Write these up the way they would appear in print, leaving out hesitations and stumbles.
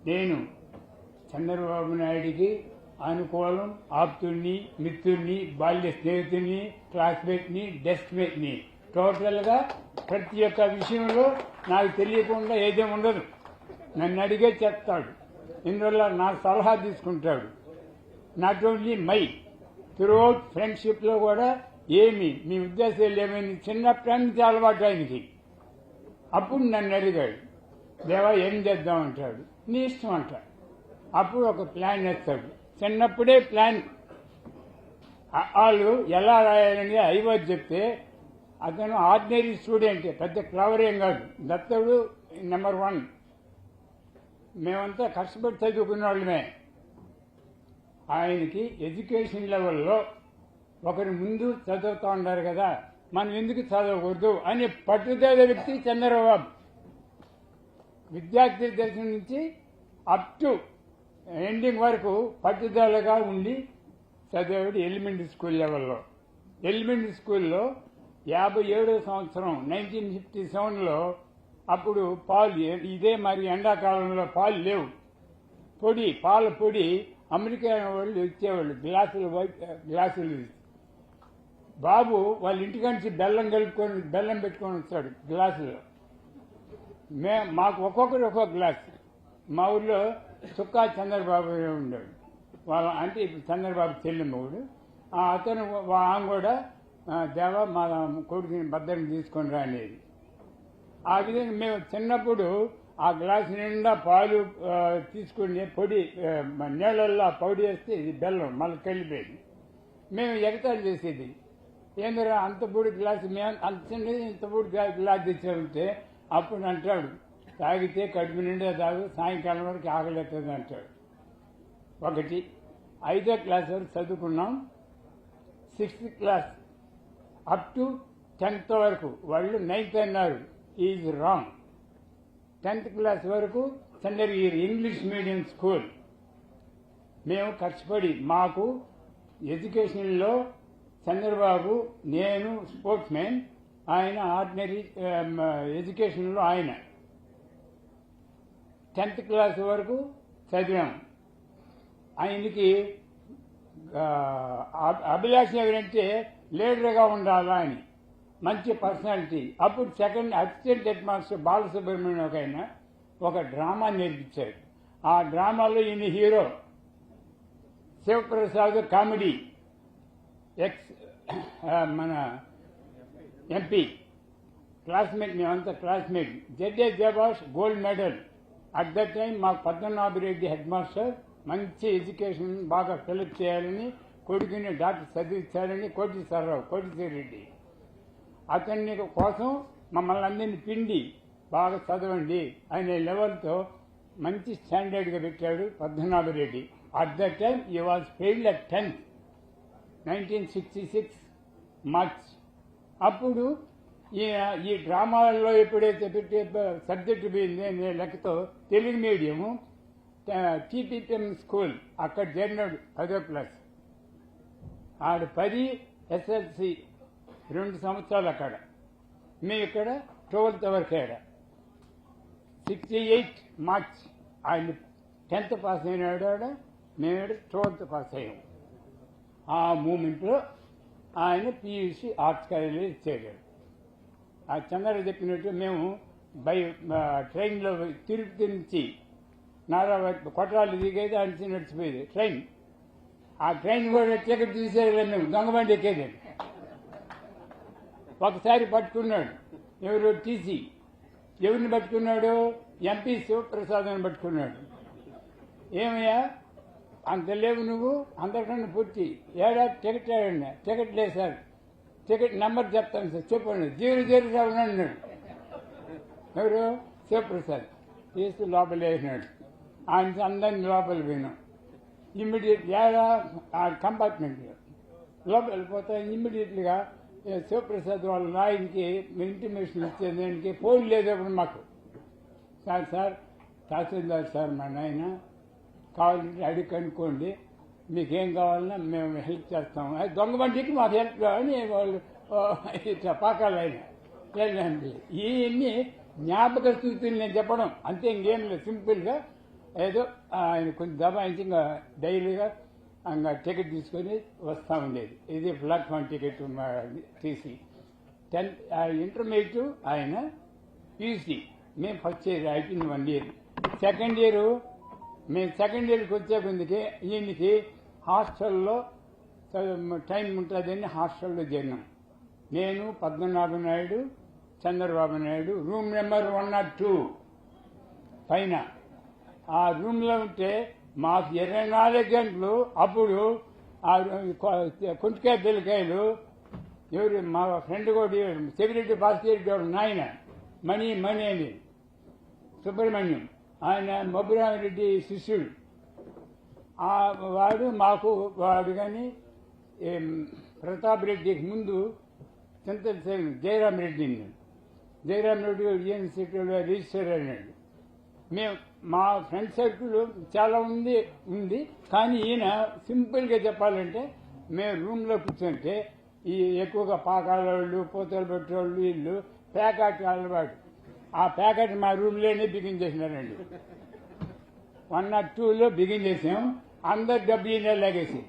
నేను చంద్రబాబు నాయుడికి అనుకూలం, ఆప్తుడిని, మిత్రుడిని, బాల్య స్నేహితుడిని, క్లాస్మేట్ని, డెస్క్మేట్ని. టోటల్గా ప్రతి ఒక్క విషయంలో నాకు తెలియకుండా ఏదే ఉండదు. నన్ను అడిగే చెప్తాడు, ఇందువల్ల నా సలహా తీసుకుంటాడు. నాట్ ఓన్లీ మై త్రూఅవుట్ ఫ్రెండ్షిప్లో కూడా ఏమి మీ ఉద్దేశాలు ఏమైంది చిన్నప్పటి నుంచి అలవాటు ఆయనకి. అప్పుడు నన్ను అడిగాడు, దేవా ఏం చేద్దామంటాడు. నీ ఇష్టం అంట. అప్పుడు ఒక ప్లాన్ వేస్తాడు. చిన్నప్పుడే ప్లాన్. వాళ్ళు ఎలా రాయాలని ఐవర్ చెప్తే అతను ఆర్డినరీ స్టూడెంట్, పెద్ద క్లవర్ ఏం కాదు. దత్తడు నెంబర్ 1. మేమంతా కష్టపడి చదువుకున్న వాళ్ళమే. ఆయనకి ఎడ్యుకేషన్ లెవెల్లో ఒకరి ముందు చదువుతూ ఉన్నారు కదా, మనం ఎందుకు చదవకూడదు అని పట్టుదల వ్యక్తి చంద్రబాబు. విద్యార్థి దశ నుంచి అప్ టు ఎండింగ్ వరకు పట్టుదలగా ఉండి చదివాడు ఎలిమెంటరీ స్కూల్ లెవెల్లో. ఎలిమెంటరీ స్కూల్లో 57వ సంవత్సరం 1957లో అప్పుడు పాలు ఇదే మరి ఎండాకాలంలో పాలు లేవు. పాల పొడి అమెరికా వాళ్ళు ఇచ్చేవాళ్ళు, గ్లాసులు. బాబు వాళ్ళ ఇంటికాంచి బెల్లం పెట్టుకొని వచ్చాడు గ్లాసులో. మాకు ఒక్కొక్కరు ఒక్కొక్క గ్లాస్. మా ఊళ్ళో చుక్కా చంద్రబాబు ఉండేవాడు. వాళ్ళ అంటే ఇప్పుడు చంద్రబాబు చెల్లెమ్మడు. అతను ఆమె కూడా దేవా మా కొడుకుని భద్రని తీసుకొని రానేది. ఆ విధంగా మేము చిన్నప్పుడు ఆ గ్లాస్ నిండా పాలు తీసుకుని పొడి నీళ్ళల్లో పొడి వేస్తే ఇది బెల్లం మళ్ళీ కలిపేది. మేము ఎగతాళి చేసేది, ఏందిరా అంత పొడి గ్లాసు మేము అంత చిన్నది ఇంత పొడి గ్లాస్ తెచ్చామంటే అప్పుడు అంటాడు, తాగితే కడుపు నిండా తాగు, సాయంకాలం వరకు ఆగలేస్తుంది అంటాడు. 5వ క్లాస్ వరకు చదువుకున్నాం. 6th class up to 10th వరకు. వాళ్ళు 9th అన్నారు, ఈజ్ రాంగ్. 10th క్లాస్ వరకు చంద్రగిరి ఇంగ్లీష్ మీడియం స్కూల్. మేము కష్టపడి మాకు ఎడ్యుకేషన్లో చంద్రబాబు, నేను స్పోర్ట్స్ మ్యాన్, ఆయన ఆర్డినరీ ఎడ్యుకేషన్లో ఆయన 10th క్లాస్ వరకు చదివాం. ఆయనకి అభిలాష ఎవరంటే లీడర్గా ఉండాలా అని, మంచి పర్సనాలిటీ. అప్పుడు second assistant head master Balasubrahmanyam ఒక ఆయన ఒక డ్రామా నేర్పించారు. ఆ డ్రామాలో ఈయన హీరో. శివప్రసాద్ కామెడీ, మన ఎంపీ క్లాస్మేట్, మేమంతా క్లాస్మేట్. జడ్డే జబాష్ gold medal. At that time మాకు పద్మనాభరెడ్డి హెడ్ మాస్టర్ మంచి ఎడ్యుకేషన్ బాగా ఫిలప్ చేయాలని, కొడుకుని డాక్టర్ చదివించాలని కోటిశ్వరరెడ్డి అతన్ని కోసం మమ్మల్ని అందరినీ పిండి బాగా చదవండి అనే లెవెల్తో మంచి స్టాండర్డ్గా పెట్టాడు పద్మనాభరెడ్డి. అట్ దట్ టైం ఈ was failed at 10th 1966 March. అప్పుడు ఈ డ్రామాలలో ఎప్పుడైతే పెట్టే సబ్జెక్టు పోయింది అనే లెక్కతో తెలుగు మీడియము టీపీపీఎం స్కూల్ అక్కడ చేరినాడు 10వ క్లాస్. ఆడు 10 SLC 2 సంవత్సరాలు అక్కడ. మేము ఇక్కడ 12th వరకు. 68 మార్చ్ ఆయన 10th పాస్ అయినాడు. మేము 12th పాస్ అయ్యాం. ఆ మూమెంట్లో ఆయన PUC ఆర్ట్స్ కాలేజీలో ఇచ్చేయడం. ఆ చంద్ర చెప్పినట్టు మేము ట్రైన్లో తిరుపతి నుంచి నారావారి కొట్రాలు దిగేది ఆయన నడిచిపోయేది ట్రైన్. ఆ ట్రైన్ కూడా టికెట్ తీసేది మేము దొంగబండి ఎక్కేది. ఒకసారి పట్టుకున్నాడు ఎవరు టీసీ. ఎవరిని పట్టుకున్నాడు? ఎంపీ శివప్రసాద్ అని పట్టుకున్నాడు. ఏమయ్యా అంత లేవు నువ్వు, అందరికన్నా పూర్తి ఏడా టికెట్ ఏడండి? టికెట్ లేదు సార్. టికెట్ నెంబర్ చెప్తాను సార్, చెప్పండి. 007 అన్నాడు. ఎవరు? శివప్రసాద్. తీసి లోపల వేసినాడు. ఆయన అందరినీ లోపల పోయినాం. ఇమ్మీడియట్ ఏడా ఆ కంపార్ట్మెంట్లో లోపల వెళ్ళిపోతే ఇమ్మీడియట్గా శివప్రసాద్ వాళ్ళ నాయనకి ఇంటిమేషన్ ఇచ్చేదానికి ఫోన్ లేదు అప్పుడు మాకు. సార్ తహసీల్దార్ సార్ మా నాయన కావాలంటే అడిగి కనుక్కోండి, మీకేం కావాలన్నా మేము హెల్ప్ చేస్తాము. అది దొంగ బండికి మాకు హెల్ప్ కావాలని వాళ్ళు ఇట్లా పాకాలు అయినా ఇవన్నీ జ్ఞాపక స్థితులు నేను చెప్పడం అంతే, ఇంకేం లేదు. సింపుల్గా ఏదో ఆయన కొంచెం దబాయించి ఇంకా డైలీగా ఇంకా టికెట్ తీసుకొని వస్తూ ఉండేది. ఇది ప్లాట్ఫామ్ టికెట్ తీసి 10th ఇంటర్మీడియట్ ఆయన పీసీ. మేము ఫస్ట్ ఇయర్ అయిపోయింది 1 year. సెకండ్ ఇయర్ మేము సెకండ్ ఇయర్కి వచ్చే కొందికి ఈయనకి హాస్టల్లో టైం ఉంటుందని హాస్టల్లో చేరినాం. నేను, పద్మనాభ నాయుడు, చంద్రబాబు నాయుడు, రూమ్ నెంబర్ 102 పైన. ఆ రూమ్లో ఉంటే మాకు 24 గంటలు అప్పుడు కుంటికాయ పిల్లకాయలు ఎవరు మా ఫ్రెండ్ కూడా సెక్యూరిటీ భాస్కర్ నాయన మణి అని సుబ్రహ్మణ్యం, ఆయన మబ్బురామిరెడ్డి శిష్యుడు. వాడు మాకు వాడు కానీ ప్రతాప్ రెడ్డికి ముందు చింతల జయరాం రెడ్డిని యూనివర్సిటీలో రిజిస్టర్ అయినాడు. మేము మా ఫ్రెండ్ సర్కిల్ చాలా ఉంది కానీ ఈయన సింపుల్గా చెప్పాలంటే మేము రూమ్లో కూర్చుంటే ఈ ఎక్కువగా పాకాల వాళ్ళు, పూతలు పెట్టేవాళ్ళు, వీళ్ళు ప్యాకెట్ అలవాటు. ఆ ప్యాకెట్ మా రూమ్లోనే బిగిన్ చేసినారండి. 102లో బిగిన్ చేసాం. అందరు డబ్బు ఈయన లాగేసి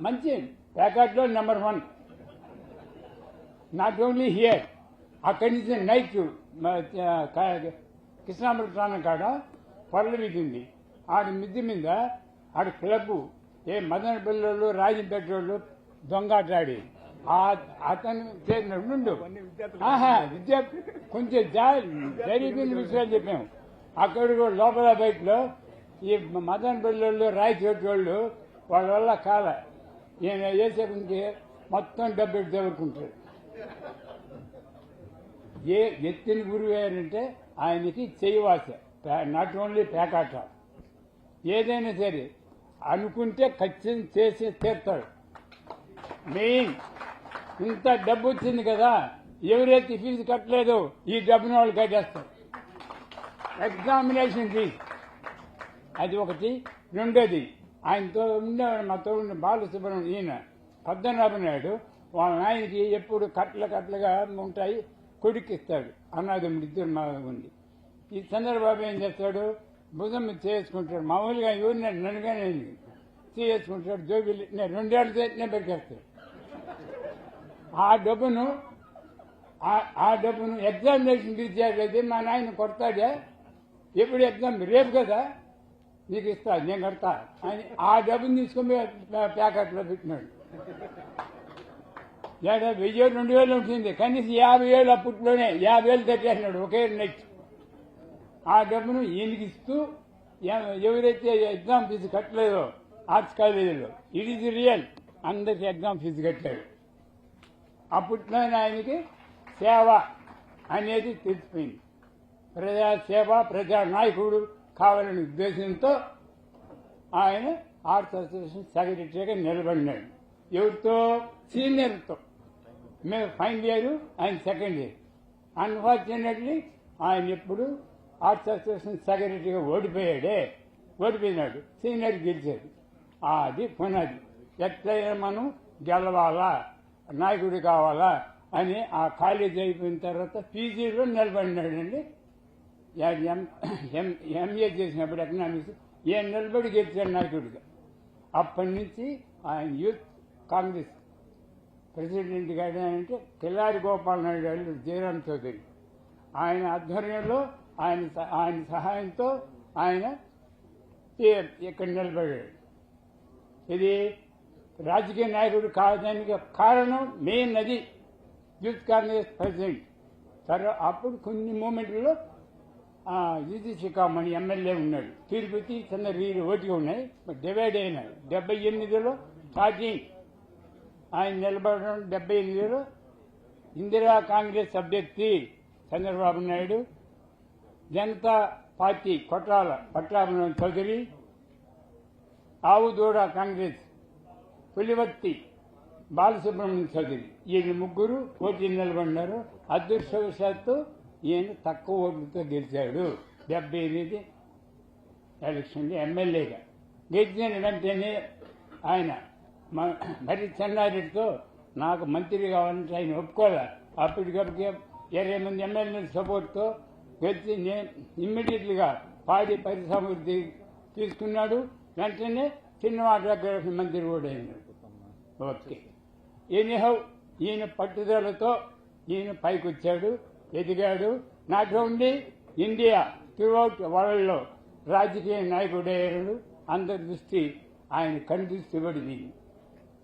మంచి ప్యాకెట్లో నెంబర్ 1. నాట్ ఓన్లీ హియర్, అక్కడి నుంచి నైట్ కృష్ణామృతానం కాడ పర్ల వీధి ఉంది. ఆడి మిద్ది మీద ఆడి క్లబ్ మదన పిల్లలు రాజంపేటోళ్ళు దొంగాటాడి అతను చేసినట్టు విద్యార్థి కొంచెం జరిగిన విషయాలు చెప్పాము. అక్కడ కూడా లోపల బయటలో ఈ మదన పిల్లలు రాయిచేటోళ్ళు వాళ్ళ వల్ల కాల ఈయన వేసే కొంచెం మొత్తం డబ్బు చదువుకుంటారు. ఎత్తిన గురువు ఏంటంటే ఆయనకి చేయవాస, నాట్ ఓన్లీ పేకాట. ఏదైనా సరే అనుకుంటే ఖచ్చితంగా చేసి తీర్తాడు. మెయిన్ ఇంత డబ్బు వచ్చింది కదా, ఎవరైతే ఫీజు కట్టలేదో ఈ డబ్బుని వాళ్ళు కట్టేస్తారు. ఎగ్జామినేషన్ ఫీజు అది ఒకటి. రెండోది ఆయనతో ఉండేవాడు మాతో ఉండే బాలసుబ్రహ్మణ్యం, ఈయన పద్మనాభ నాయుడు. వాళ్ళ నాయనకి ఎప్పుడు కట్టలుగా ఉంటాయి, కొడుకిస్తాడు. అన్నదమ్ముడు ఇద్దరు మా ఉంది. ఈ చంద్రబాబు ఏం చేస్తాడు, భుజం చేసుకుంటాడు. మామూలుగా ఎవరు నన్నుగానే చేసుకుంటాడు. జోబిలు 2 ఏళ్ళతో పెరికేస్తాడు. ఆ డబ్బును ఎగ్జామినేషన్ తీసేట్లయితే మా నాయన కొడతాడే. ఎప్పుడు ఎగ్జామ్ రేపు కదా నీకు ఇస్తా, నేను కడతా అని ఆ డబ్బుని తీసుకొని ప్యాకెట్లో పెట్టినాడు. 1000-2000 ఉంటుంది, కనీసం 50,000 అప్పట్లోనే 50,000 కట్టేసినాడు ఒకే నైట్. ఆ డబ్బును ఈయనకి ఇస్తూ ఎవరైతే ఎగ్జామ్ ఫీజు కట్టలేదో ఆర్ట్స్ కాలేజీలో, ఇట్ ఈజ్ రియల్, అందరికి ఎగ్జామ్ ఫీజు కట్టాడు. అప్పట్లోనే ఆయనకి సేవ అనేది తెలిసిపోయింది. ప్రజాసేవ, ప్రజా నాయకుడు కావాలనే ఉద్దేశంతో ఆయన ఆర్ట్స్ అసోసియేషన్ సెక్రటరీగా నిలబడినాడు. ఎవరితో? సీనియర్తో. మేము ఫైనల్ ఇయర్, ఆయన సెకండ్ ఇయర్. అన్ఫార్చునేట్లీ ఆయన ఎప్పుడు ఆర్ట్స్ అసోసియేషన్ సెక్రటరీగా ఓడిపోయినాడు. సీనియర్ గెలిచాడు. అది పునాది. ఎట్లయినా మనం గెలవాలా, నాయకుడు కావాలా అని ఆ కాలేజీ అయిపోయిన తర్వాత పీజీలో నిలబడినాడండి. ఎంఏ చేసినప్పుడు ఎకనామిక్స్ నిలబడి గెలిచాడు నాయకుడిగా. అప్పటి నుంచి ఆయన యూత్ కాంగ్రెస్ ప్రెసిడెంట్ గారు అంటే కిల్లారి గోపాల్ నాయుడు గారు, జయరాం చౌదరి ఆయన ఆధ్వర్యంలో ఆయన సహాయంతో ఆయన ఇక్కడ నిలబడాడు. ఇది రాజకీయ నాయకుడు కావడానికి కారణం మెయిన్ అది యూత్ కాంగ్రెస్ ప్రెసిడెంట్. తర్వాత అప్పుడు కొన్ని మూమెంట్లో ఈజీ శిఖామణి ఎమ్మెల్యే ఉన్నాడు. తిరుపతి చంద్రగిరి ఓటిగా ఉన్నాయి, డివైడ్ అయినాడు. 78లో స్టార్టింగ్ ఆయన నిలబడడం. 78లో ఇందిరా కాంగ్రెస్ అభ్యర్థి చంద్రబాబు నాయుడు, జనతా పార్టీ కొట్టాల పట్టాభిరామ చౌదరి, ఆవుదూడ కాంగ్రెస్ పులివర్తి బాలసుబ్రహ్మణ్యం చౌదరి, ఈయన ముగ్గురు పోటీ నిలబడినారు. అదృష్టవశాత్తు ఈయన తక్కువ ఓట్లతో గెలిచాడు. 78 ఎలక్షన్లో ఎమ్మెల్యేగా గెలిచిన వెంటనే ఆయన మరి చెన్నారెడ్డితో నాకు మంత్రి కావాలంటే ఆయన ఒప్పుకోలే. అప్పటికప్పటికే 20 మంది ఎమ్మెల్యేల సపోర్ట్తో గెలిచి నేను ఇమ్మీడియట్లీగా పాడి పరిశ్రమకి తీసుకున్నాడు. వెంటనే సినిమాటోగ్రఫీ మంత్రి కూడా అయినాడు. ఓకే, ఎనీహౌ ఈయన పట్టుదలతో ఈయన పైకొచ్చాడు, ఎదిగాడు. నాట్ ఓన్లీ ఇండియా, త్రూఅవుట్ వరల్డ్లో రాజకీయ నాయకుడయ్యాడు. అందరి దృష్టి ఆయన కనిపిస్తూ పడింది.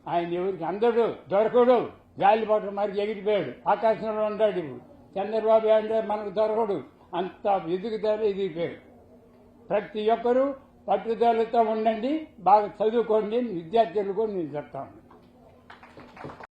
ఆయన ఎవరికి అందరూ దొరకడు, గాలిపటం మరి ఎగిరిపోయాడు, ఆకాశంలో ఉంటాడు. ఇప్పుడు చంద్రబాబు అంటే మనకు దొరకడు, అంత ఎదిగిపోయాడు. ప్రతి ఒక్కరూ పట్టుదలతో ఉండండి, బాగా చదువుకోండి, విద్యార్థులు కూడా నేను చెప్తాను.